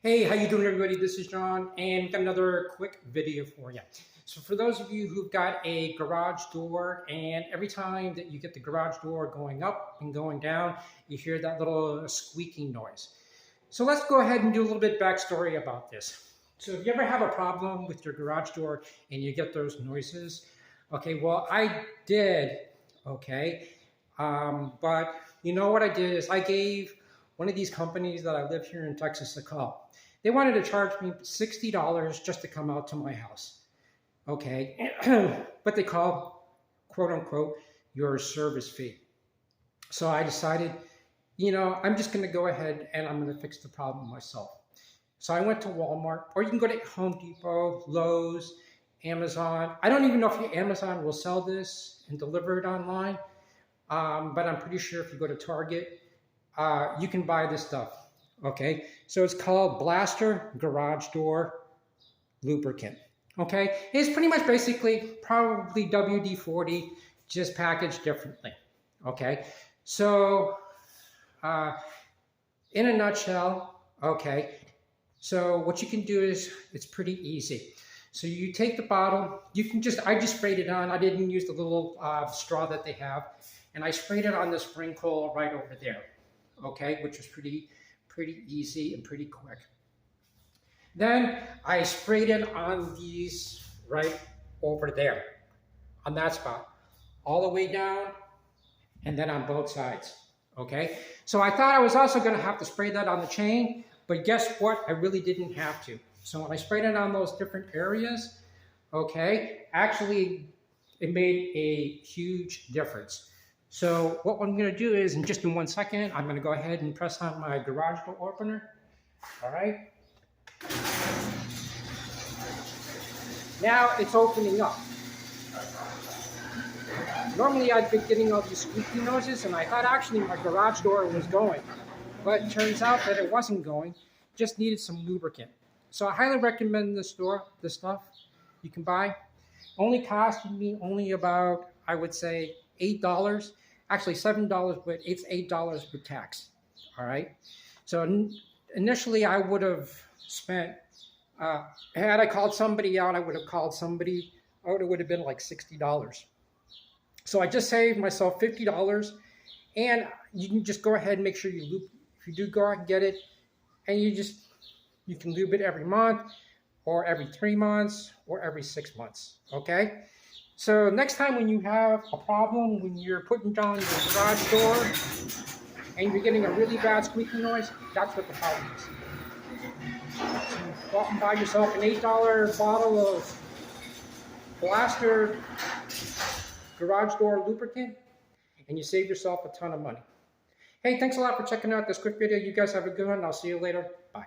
Hey, how you doing everybody? This is John and got another quick video for you. So for those of you who've got a garage door and every time that you get the garage door going up and going down, you hear that little squeaking noise. So let's go ahead and do a little bit backstory about this. So if you ever have a problem with your garage door and you get those noises, okay, well I did, okay, but you know what I did is I gave one of these companies that I live here in Texas a call. They wanted to charge me $60 just to come out to my house. Okay, what they call, quote unquote, your service fee. So I decided, I'm just going to go ahead and I'm going to fix the problem myself. So I went to Walmart, or you can go to Home Depot, Lowe's, Amazon. I don't even know if Amazon will sell this and deliver it online, but I'm pretty sure if you go to Target, you can buy this stuff. Okay, so it's called Blaster Garage Door Lubricant. Okay, it's pretty much basically probably WD-40, just packaged differently. Okay, so in a nutshell, okay, so what you can do is, it's pretty easy. So you take the bottle, I just sprayed it on. I didn't use the little straw that they have, and I sprayed it on the sprinkle right over there. Okay, which was pretty easy and pretty quick. Then I sprayed it on these right over there, on that spot, all the way down, and then on both sides. Okay, so I thought I was also going to have to spray that on the chain, but guess what? I really didn't have to. So when I sprayed it on those different areas, okay, actually it made a huge difference. So what I'm going to do is, in 1 second, I'm going to go ahead and press on my garage door opener. All right. Now it's opening up. Normally I'd be getting all these squeaky noises, and I thought actually my garage door was going. But it turns out that it wasn't going, just needed some lubricant. So I highly recommend this stuff you can buy. Only costed me only about, I would say, $8. Actually $7, but it's $8 with tax. All right. So initially I would have spent, had I called somebody out, I would have called somebody out. It would have been like $60. So I just saved myself $50, and you can just go ahead and make sure you lube. If you do go out and get it, and you can lube it every month, or every 3 months, or every 6 months. Okay. So next time when you have a problem, when you're putting down your garage door and you're getting a really bad squeaky noise, that's what the problem is. So go out and buy yourself an $8 bottle of Blaster Garage Door Lubricant, and you save yourself a ton of money. Hey, thanks a lot for checking out this quick video. You guys have a good one. I'll see you later. Bye.